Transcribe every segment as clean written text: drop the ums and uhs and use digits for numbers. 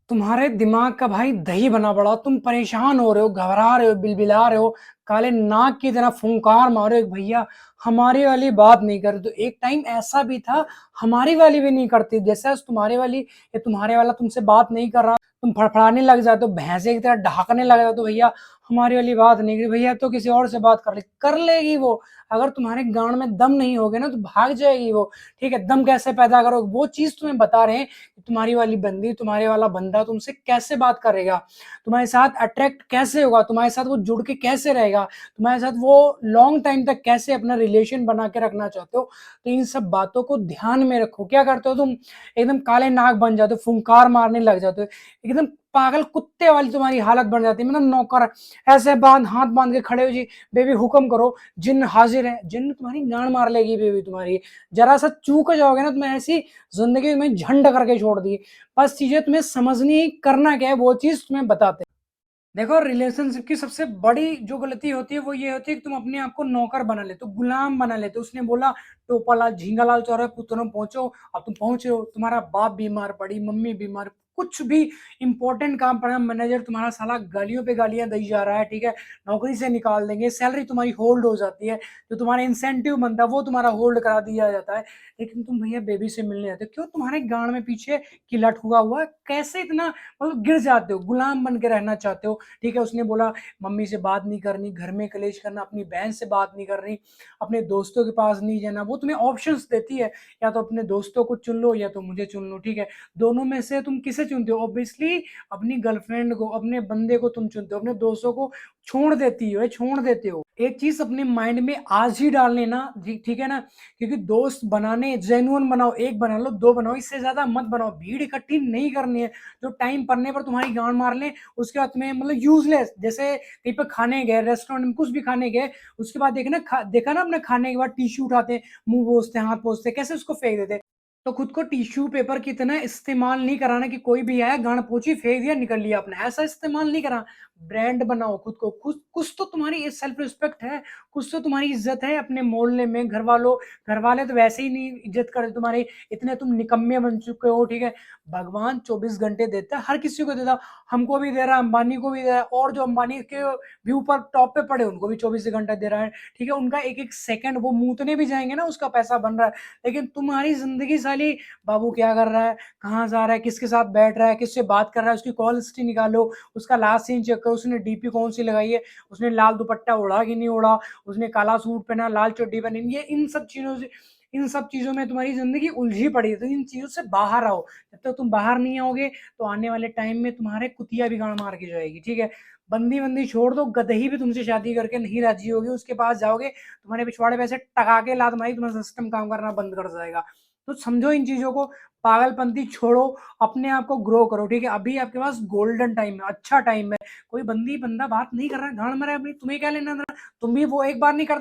तुम्हारे दिमाग का भाई दही बना पड़ा, तुम परेशान हो रहे हो, घबरा रहे हो, बिलबिला रहे हो, काले नाग की तरह फुंकार मारो एक भैया हमारी वाली बात नहीं कर। तो एक टाइम ऐसा भी था हमारी वाली भी नहीं करती, जैसे आज तुम्हारे वाली ये तुम्हारे वाला तुमसे बात नहीं कर रहा, तुम फड़फड़ाने लग जाते हो, भैंसे की तरह ढहाकने लग जाते हो, भैया हमारी वाली बात नहीं करी, भैया तो किसी और से बात कर लेगी वो। अगर तुम्हारे गांड में दम नहीं होगे ना तो भाग जाएगी वो। ठीक है, दम कैसे पैदा करो वो चीज तुम्हें बता रहे हैं। तुम्हारी वाली बंदी, तुम्हारे वाला बंदा तुमसे कैसे बात करेगा, तुम्हारे साथ अट्रैक्ट कैसे होगा, तुम्हारे साथ वो जुड़ के कैसे रहेगा, तुम्हारे साथ वो लॉन्ग टाइम तक कैसे अपना रिलेशन बना के रखना चाहते हो। तो इन सब बातों को ध्यान में रखो। क्या करते हो तुम, एकदम काले नाग बन जाते हो, फुंकार मारने लग जाते हो, एकदम पागल कुत्ते वाली तुम्हारी हालत बन जाती है, मतलब नौकर ऐसे हाथ बांध के खड़े हो जी, बेबी हुक्म करो, जिन हाजिर है। जिन तुम्हारी गांड मार लेगी बेबी तुम्हारी, जरा सा चूक जाओगे ना तुम्हें ऐसी जिंदगी में झंड करके छोड़ दी। बस चीजें तुम्हें समझनी ही, करना क्या है वो चीज तुम्हें बताते हैं। देखो, रिलेशनशिप की सबसे बड़ी जो गलती होती है वो ये होती है कि तुम अपने आप को नौकर बना लेते हो, गुलाम बना लेते हो। उसने बोला टोपालाल झींगालाल चौराहे पुतरों पहुंचो, अब तुम पहुंचे हो, तुम्हारा बाप बीमार पड़ी, मम्मी बीमार, कुछ भी इंपॉर्टेंट काम पड़ा, मैनेजर तुम्हारा साला गालियों पे गालियां दी जा रहा है, ठीक है, नौकरी से निकाल देंगे, सैलरी तुम्हारी होल्ड हो जाती है, जो तुम्हारा इंसेंटिव बनता है वो तुम्हारा होल्ड करा दिया जाता है, लेकिन तुम भैया बेबी से मिलने आते हो। क्यों? तुम्हारे गांड में पीछे किलट हुआ है, कैसे इतना मतलब गिर जाते हो, गुलाम बन के रहना चाहते हो। ठीक है, उसने बोला मम्मी से बात नहीं करनी, घर में कलेश करना, अपनी बहन से बात नहीं करनी, अपने दोस्तों के पास नहीं जाना, वो तुम्हें ऑप्शंस देती है, या तो अपने दोस्तों को चुन लो या तो मुझे चुन लो। ठीक है, दोनों में से तुम किसे चुनते हो? ऑब्वियसली अपनी गर्लफ्रेंड को, अपने बंदे को तुम चुनते हो, अपने दोस्तों को छोड़ देती हो, छोड़ देते हो। एक चीज अपने माइंड में आज ही डाल लेना, ठीक है ना, क्योंकि दोस्त बनाने जेन्युइन बनाओ, एक बना लो, दो बनाओ, इससे ज्यादा मत बनाओ, भीड़ इकट्ठी नहीं करनी है जो टाइम पड़ने पर तुम्हारी गांड मार ले, उसके बाद तुम्हें मतलब यूजलेस, जैसे कहीं पर खाने गए, रेस्टोरेंट में कुछ भी खाने गए, उसके बाद देखा ना अपने खाने के बाद टिश्यू उठाते, मुंह पोंछते, हाथ पोंछते, कैसे उसको फेंक देते। तो खुद को टिश्यू पेपर की तरह इस्तेमाल नहीं कराना कि कोई भी आया गांड पोंछी फेंक दिया निकल लिया अपना, ऐसा इस्तेमाल नहीं करा। ब्रांड बनाओ खुद को, कुछ तो तुम्हारी सेल्फ रिस्पेक्ट है, कुछ तो तुम्हारी इज्जत है अपने मोहल्ले में। घर वाले तो वैसे ही नहीं इज्जत करते तुम्हारी, इतने तुम निकम्मे बन चुके हो। ठीक है, भगवान 24 घंटे देता है, हर किसी को देता, हमको भी दे रहा है, अंबानी को भी दे रहा है, और जो अंबानी के भी ऊपर टॉप पे पड़े उनको भी 24 घंटा दे रहा है। ठीक है, उनका एक एक सेकंड वो मूतने भी जाएंगे ना, उसका पैसा बन रहा है, लेकिन तुम्हारी जिंदगी साली, बाबू क्या कर रहा है, कहाँ जा रहा है, किसके साथ बैठ रहा है, किससे बात कर रहा है, उसकी कॉल हिस्ट्री निकालो, उसका लास्ट सीन चेक करो, उसने डीपी कौन सी लगाई है, उसने लाल दुपट्टा ओढ़ा कि नहीं ओढ़ा, उसने काला सूट पहना, लाल चड्डी पहनी, ये इन सब चीजों में तुम्हारी जिंदगी उलझी पड़ी है। तो इन चीजों से बाहर आओ, जब तक तुम बाहर नहीं आओगे तो आने वाले टाइम में तुम्हारे कुतिया भी गाड़ मार के जाएगी। ठीक है, बंदी बंदी छोड़ दो, गदही भी तुमसे शादी करके नहीं राजी होगी, उसके पास जाओगे तुम्हारे पिछवाड़े पे ऐसे टका के लात मारी, तुम्हारा सिस्टम काम करना बंद कर जाएगा। तो समझो इन चीजों को, पागलपंती छोड़ो, अपने आप को ग्रो करो। ठीक है, अभी आपके पास गोल्डन टाइम है, अच्छा टाइम है, कोई बंदी बंदा बात नहीं कर रहा है, गांड मरा है अपनी, तुम्हें क्या लेना देना। तुम भी वो एक बार नहीं कर,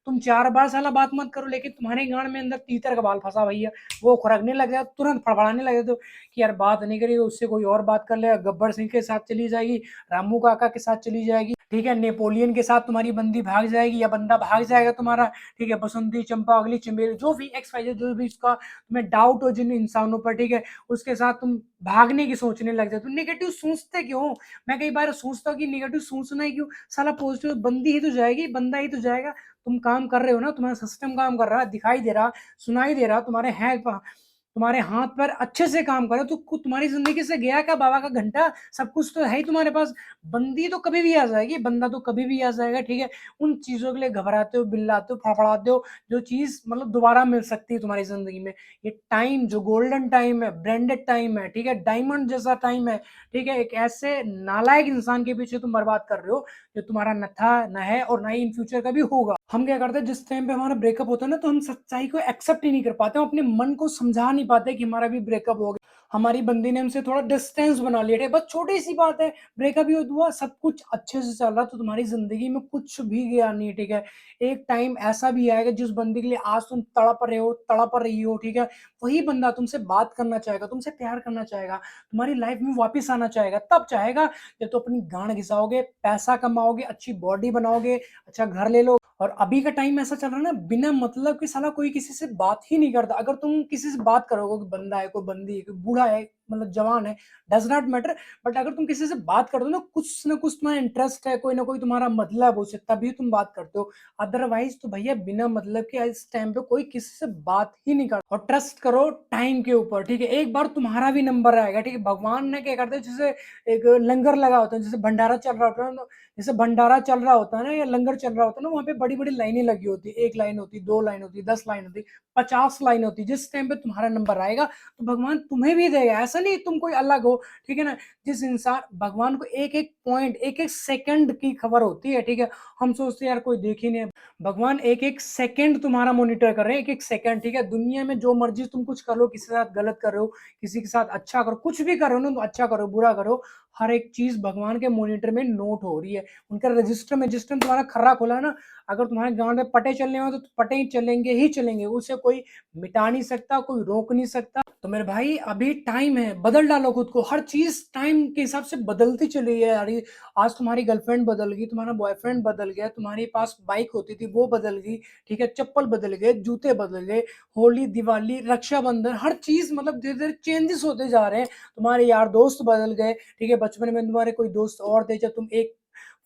तुम 4 बार साला बात मत करो, लेकिन तुम्हारे गांड में अंदर तीतर का बाल फंसा भैया, वो खुरकने लग जाए, तुरंत फड़फड़ाने लगे तो कि यार बात नहीं करी, उससे कोई और बात कर लेगा, गब्बर सिंह के साथ चली जाएगी, रामू काका के साथ चली जाएगी, ठीक है, नेपोलियन के साथ तुम्हारी बंदी भाग जाएगी या बंदा भाग जाएगा तुम्हारा। ठीक है, बसंती चंपा, अगली चमेली, जो भी एक्स वाई, जो भी उसका तुम्हें डाउट हो जिन इंसानों पर, ठीक है, उसके साथ तुम भागने की सोचने लग जाते हो। नेगेटिव सोचते क्यों? मैं कई बार सोचता हूँ कि नेगेटिव सोचना ही क्यों, साला पॉजिटिव बंदी ही तो जाएगी, बंदा ही तो जाएगा। तुम काम कर रहे हो ना, तुम्हारा सिस्टम काम कर रहा है, दिखाई दे रहा, सुनाई दे रहा, तुम्हारे हाथ पर अच्छे से काम करे तो तुम्हारी जिंदगी से गया क्या बाबा का घंटा, सब कुछ तो है ही तुम्हारे पास। बंदी तो कभी भी आ जाएगी, बंदा तो कभी भी आ जाएगा। ठीक है, उन चीजों के लिए घबराते हो, बिल्लाते हो, फड़फड़ाते हो, जो चीज मतलब दोबारा मिल सकती है तुम्हारी जिंदगी में। ये टाइम जो गोल्डन टाइम है, ब्रांडेड टाइम है, ठीक है, डायमंड जैसा टाइम है, ठीक है, एक ऐसे नालायक इंसान के पीछे तुम बर्बाद कर रहे हो जो तुम्हारा न था, न है, और ना ही इन फ्यूचर का भी होगा। हम क्या करते हैं, जिस टाइम पे हमारा ब्रेकअप होता है ना, तो हम सच्चाई को एक्सेप्ट ही नहीं कर पाते, हम अपने मन को समझा नहीं पाते कि हमारा भी ब्रेकअप हो गया, हमारी बंदी ने हमसे थोड़ा डिस्टेंस बना लिया। ठीक है, बस छोटी सी बात है, ब्रेकअप ही हुआ, सब कुछ अच्छे से चल रहा, तो तुम्हारी जिंदगी में कुछ भी गया नहीं। ठीक है, एक टाइम ऐसा भी आएगा जिस बंदी के लिए आज तुम तड़प रहे हो, तड़प रही हो, ठीक है, वही बंदा तुमसे बात करना चाहेगा, तुमसे प्यार करना चाहेगा, तुम्हारी लाइफ में वापस आना चाहेगा, तब चाहेगा जब तो अपनी गांड घिसाओगे, पैसा कमाओगे, अच्छी बॉडी बनाओगे, अच्छा घर ले लो। और अभी का टाइम ऐसा चल रहा है ना, बिना मतलब कि साला कोई किसी से बात ही नहीं करता। अगर तुम किसी से बात करोगे, कोई बंदा है, कोई बंदी है, कोई बूढ़ा है, मतलब जवान है, डज़ नॉट मैटर। बट अगर तुम किसी से बात करते हो ना कुछ तुम्हारा इंटरेस्ट है, कोई ना कोई तुम्हारा मतलब है उससे, तभी तुम बात करते हो। अदरवाइज़ तो भैया बिना मतलब के इस टाइम पे कोई किसी से बात ही नहीं करता। और ट्रस्ट करो टाइम के ऊपर, ठीक है? एक बार तुम्हारा भी नंबर आएगा, ठीक है? भगवान ने क्या करते हैं, जैसे एक लंगर लगा होता है, जैसे भंडारा चल रहा होता है ना, जैसे भंडारा चल रहा होता है ना या लंगर चल रहा होता है ना, वहाँ पे बड़ी-बड़ी लाइनें लगी होती है। 1 लाइन होती है, 2 लाइन होती है, 10 लाइन होती है, 50 लाइन होती है। जिस टाइम पे तुम्हारा नंबर आएगा, तो भगवान तुम्हें भी देगा। ऐसा नहीं तुम कोई अलग हो, ठीक है ना? जिस इंसान भगवान को एक-एक पॉइंट, एक-एक सेकंड की खबर होती है, ठीक है? हम सोचते हैं यार कोई देख ही नहीं है। भगवान एक-एक सेकंड तुम्हारा मॉनिटर कर रहे हैं, एक-एक सेकंड, ठीक है? दुनिया में जो मर्ज़ी तुम कुछ कर लो, किसी के साथ गलत कर रहे हो, किसी के साथ अच्छा करो, कुछ भी कर रहे हो ना, तो अच्छा करो, बुरा करो, हर एक चीज़ भगवान के मॉनिटर में नोट हो रही है। उनका रजिस्टर में जिस टाइम तुम्हारा खर्रा खुला है ना, अगर तुम्हारे गाँव में पटे चलने हो तो पटे ही चलेंगे, उसे कोई मिटा नहीं सकता, कोई रोक नहीं सकता। तो मेरे भाई अभी टाइम है, बदल डालो खुद को। हर चीज़ टाइम के हिसाब से बदलती चली है यार। ये आज तुम्हारी गर्लफ्रेंड बदल गई, तुम्हारा बॉयफ्रेंड बदल गया, तुम्हारे पास बाइक होती थी वो बदल गई, ठीक है? चप्पल बदल गए, जूते बदल गए, होली, दिवाली, रक्षाबंधन, हर चीज़ मतलब धीरे-धीरे चेंजेस होते जा रहे हैं। तुम्हारे यार दोस्त बदल गए, ठीक है? बचपन में तुम्हारे कोई दोस्त और थे, जब तुम एक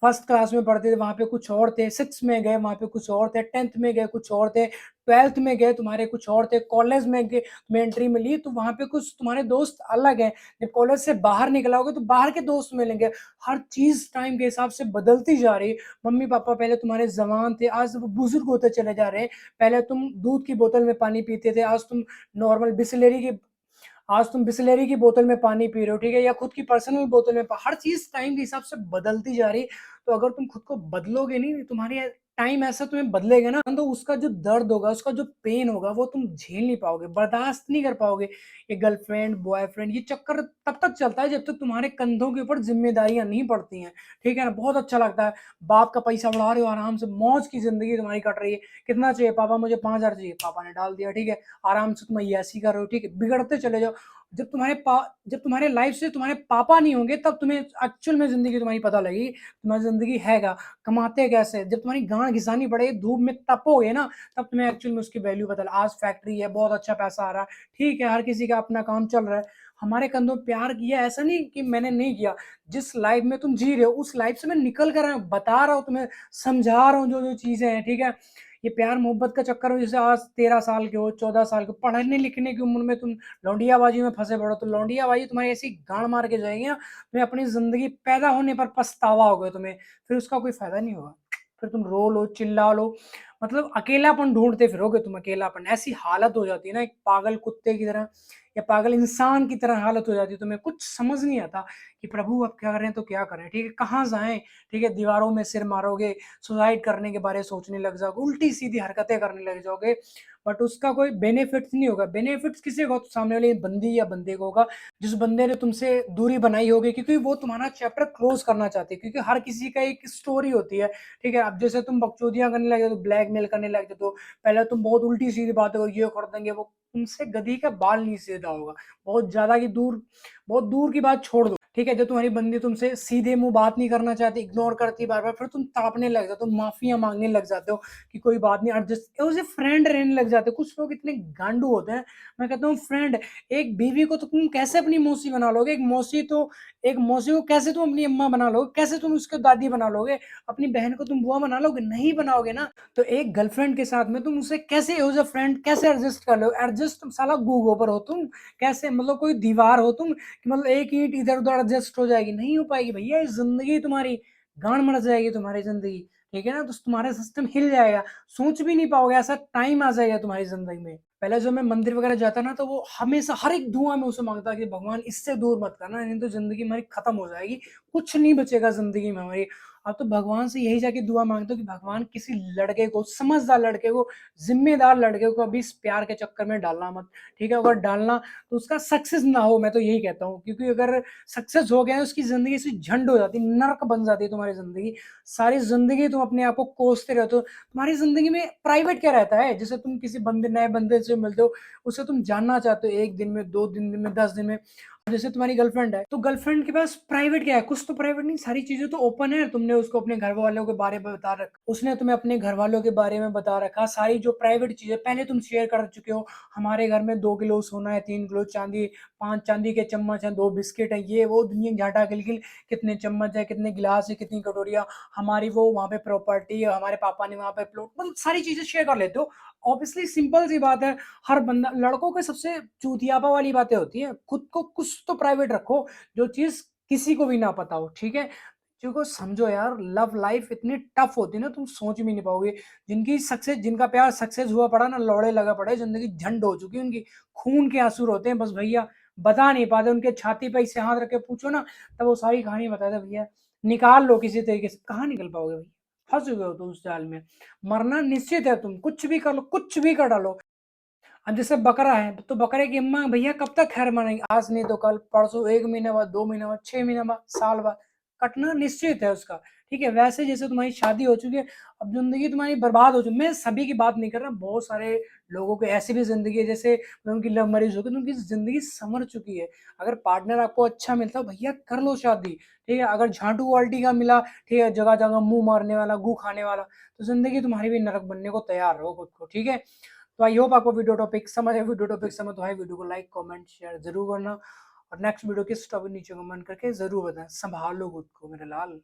फर्स्ट क्लास में पढ़ते थे वहाँ पे कुछ और थे, 6th में गए वहाँ पे कुछ और थे, 10th में गए कुछ और थे, 12th में गए तुम्हारे कुछ और थे, कॉलेज में गए में एंट्री मिली तो वहाँ पे कुछ तुम्हारे दोस्त अलग हैं। जब कॉलेज से बाहर निकल आओगे तो बाहर के दोस्त मिलेंगे। हर चीज़ टाइम के हिसाब से बदलती जा रही है। मम्मी-पापा पहले तुम्हारे जवान थे, आज वो बुज़ुर्ग होते चले जा रहे हैं। पहले तुम दूध की बोतल में पानी पीते थे, नॉर्मल बिसलेरी की आज तुम बिसलेरी की बोतल में पानी पी रहे हो, ठीक है? या खुद की पर्सनल बोतल में हर चीज़ टाइम के हिसाब से बदलती जा रही है। तो अगर तुम खुद को बदलोगे नहीं, तुम्हारी टाइम ऐसा तुम्हें बदलेगा ना, तो उसका जो दर्द होगा, उसका जो पेन होगा, वो तुम झेल नहीं पाओगे, बर्दाश्त नहीं कर पाओगे। ये गर्लफ्रेंड, बॉयफ्रेंड ये चक्कर तब तक चलता है जब तक तुम्हारे कंधों के ऊपर ज़िम्मेदारियाँ नहीं पड़ती हैं, ठीक है ना? बहुत अच्छा लगता है, बाप का पैसा उड़ा रहे हो आराम से, मौज की ज़िंदगी तुम्हारी कट रही है। कितना चाहिए? पापा मुझे 5,000 चाहिए, पापा ने डाल दिया, ठीक है? आराम से तुम अय्याशी कर रहे हो, ठीक है? बिगड़ते चले जाओ। जब तुम्हारे लाइफ से तुम्हारे पापा नहीं होंगे तब तुम्हें एक्चुअल में ज़िंदगी तुम्हारी पता लगेगी, तुम्हारी ज़िंदगी है क्या? कमाते कैसे? जब तुम्हारी गाँड घिसानी पड़ेगी, धूप में तपोगे ना, तब तुम्हें एक्चुअल में उसकी वैल्यू पता आज फैक्ट्री है, बहुत अच्छा पैसा आ रहा है, ठीक है, हर किसी का अपना काम चल रहा है। हमारे कंधों पे प्यार किया ऐसा नहीं कि मैंने नहीं किया, जिस लाइफ में तुम जी रहे हो, उस लाइफ से मैं निकल कर आया हूँ, बता रहा हूँ तुम्हें, समझा रहा हूँ जो-जो चीज़ें हैं, ठीक है? ये प्यार मोहब्बत का चक्कर में जैसे आज 13 साल के हो, 14 साल के हो, पढ़ने-लिखने की उम्र में तुम लौंडियाबाजी में फँसे पड़ो, तो लौंडियाबाजी तुम्हारी ऐसी गाँड मार के जाएगी ना, तुम्हें अपनी ज़िंदगी पैदा होने पर पछतावा होगा तुम्हें, फिर उसका कोई फ़ायदा नहीं होगा। फिर तुम रो लो, चिल्ला लो, मतलब अकेलापन ढूँढते फिरोगे तुम अकेलापन, ऐसी हालत हो जाती है ना एक पागल कुत्ते की तरह या पागल इंसान की तरह हालत हो जाती है, तुम्हें कुछ समझ नहीं आता कि प्रभु अब क्या करें तो क्या करें, ठीक है? कहाँ जाएँ, ठीक है? दीवारों में सिर मारोगे, सुसाइड करने के बारे में सोचने लग जाओगे, उल्टी-सीधी हरकतें करने लग जाओगे, बट उसका कोई बेनिफिट्स नहीं होगा। बेनिफिट्स किसे होगा? तो सामने वाले बंदी या बंदे को होगा, जिस बंदे ने तुमसे दूरी बनाई होगी क्योंकि वो तुम्हारा चैप्टर क्लोज़ करना चाहते हैं क्योंकि हर किसी का एक स्टोरी होती है, ठीक है? अब जैसे तुम बकचोदियाँ करने लगे तो ब्लैकमेल करने लग जाते हो, पहले तुम बहुत उल्टी-सीधी बातें करो, ये कर देंगे, वो तुमसे गधी का बाल नहीं सीधा होगा। बहुत ज़्यादा की दूर बहुत दूर की बात छोड़ दो, ठीक है? जब तुम्हारी बंदी तुमसे सीधे मुँह बात नहीं करना चाहती, इग्नोर करती है बार-बार, फिर तुम तड़पने लग जाते हो, माफ़ियाँ माँगने लग जाते हो कि कोई बात नहीं एडजस्ट एज़ अ फ्रेंड रहने लग जाते हो। कुछ लोग इतने गांडू होते हैं, मैं कहता हूँ फ्रेंड एक बीवी को तो तुम कैसे अपनी मौसी बना लोगे? एक मौसी को कैसे तुम अपनी अम्मा बना लोगे? कैसे तुम उसको दादी बना लोगे? अपनी बहन को तुम बुआ बना लोगे? नहीं बनाओगे ना। तो एक गर्लफ्रेंड के साथ में तुम उसे कैसे एज़ अ फ्रेंड कैसे एडजस्ट कर लो? एडजस्ट तुम साला गूगोबर हो तुम। कैसे मतलब कोई दीवार हो तुम कि मतलब एक ईंट इधर-उधर एडजस्ट हो जाएगी, नहीं हो पाएगी भैया। ये ज़िंदगी तुम्हारी गाँड मर जाएगी तुम्हारी ज़िंदगी, ठीक है ना? तो तुम्हारा सिस्टम हिल जाएगा, सोच भी नहीं पाओगे, ऐसा टाइम आ जाएगा तुम्हारी ज़िंदगी में। पहले जब मैं मंदिर वगैरह जाता ना तो वो हमेशा हर एक दुआ में उसे माँगता कि भगवान इससे दूर मत करना, नहीं तो ज़िंदगी हमारी खत्म हो जाएगी, कुछ नहीं बचेगा ज़िंदगी में हमारी। अब तो भगवान से यही जाके दुआ माँगता हूँ कि भगवान किसी लड़के को, समझदार लड़के को, ज़िम्मेदार लड़के को कभी इस प्यार के चक्कर में डालना मत, ठीक है? अगर डालना तो उसका सक्सेस ना हो, मैं तो यही कहता हूँ क्योंकि अगर सक्सेस हो गया है उसकी ज़िंदगी ऐसी झंड हो जाती है, नर्क बन जाती है तुम्हारी ज़िंदगी। सारी ज़िंदगी तुम अपने आप को कोसते रहते हो। तुम्हारी ज़िंदगी में प्राइवेट क्या रहता है? जैसे तुम किसी नए बंदे कैसे मिलते हो, उसे तुम जानना चाहते हो 1 दिन में, 2 दिन में, 10 दिन में। जैसे तुम्हारी गर्लफ्रेंड है, तो गर्लफ्रेंड के पास प्राइवेट क्या है? कुछ तो प्राइवेट नहीं, सारी चीज़ें तो ओपन है। तुमने उसको अपने घरवालों के बारे में बता रखा, उसने तुम्हें अपने घरवालों के बारे में बता रखा, सारी जो प्राइवेट चीज़ें पहले तुम शेयर कर चुके हो। हमारे घर में 2 किलो सोना है, 3 किलो चाँदी, 5 चाँदी के चम्मच हैं, 2 बिस्किट हैं, ये वो दुनिया की झाटा गिल-गिल, कितने चम्मच है, कितने गिलास है, कितनी कटोरियाँ, हमारी वो वहाँ पे प्रॉपर्टी है, हमारे पापा ने वहाँ पे प्लॉट, मतलब सारी चीज़ें शेयर कर लेते हो। ऑब्वियसली सिंपल सी बात है, हर बंदा, लड़कों के सबसे चूतियापा वाली बातें होती हैं, खुद को कुछ तो प्राइवेट रखो, जो चीज़ किसी को भी ना पता हो, ठीक है? देखो समझो यार, लव लाइफ इतनी टफ होती है ना, तुम सोच भी नहीं पाओगे। जिनकी सक्सेस, जिनका प्यार सक्सेस हुआ पड़ा ना, लौड़े लगा पड़े, ज़िंदगी झंड हो चुकी है उनकी, खून के आँसू रोते हैं बस भैया, बता नहीं पाते। उनके छाती पे ऐसे हाथ रख के पूछो ना, तब वो सारी कहानी बता दें भैया, निकाल लो किसी तरीके से, कहाँ निकल पाओगे भैया? फँस गए हो तुम उस जाल में, मरना निश्चित है, तुम कुछ भी कर लो, कुछ भी कर डालो। अब जैसे बकरा है, तो बकरे की अम्मा भैया कब तक खैर मनाएगी? आज नहीं तो कल, परसों, 1 महीने बाद, 2 महीने बाद, 6 महीने बाद, साल बाद, कटना निश्चित है उसका, ठीक है? वैसे जैसे तुम्हारी शादी हो चुकी है, अब ज़िंदगी तुम्हारी बर्बाद हो चुकी है। मैं सभी की बात नहीं कर रहा, बहुत सारे लोगों की ऐसी भी ज़िंदगी है, जैसे उनकी लव मैरिज हो गई, तो उनकी ज़िंदगी सँवर चुकी है। अगर पार्टनर आपको अच्छा मिलता है, भैया कर लो शादी, ठीक है? अगर झाटू क्वालिटी का मिला, ठीक है, जगह-जगह मुँह मारने वाला, गू खाने वाला, तो ज़िंदगी तुम्हारी भी नरक बनने को तैयार रहो खुद को, ठीक है? तो आई होप आपको वीडियो टॉपिक समझ आए। वीडियो टॉपिक समझ तो आए, वीडियो को लाइक, कमेंट, शेयर ज़रूर करना, और नेक्स्ट वीडियो किस टॉपिक नीचे कमेंट करके ज़रूर बताएं। संभालो खुद को मेरे लाल।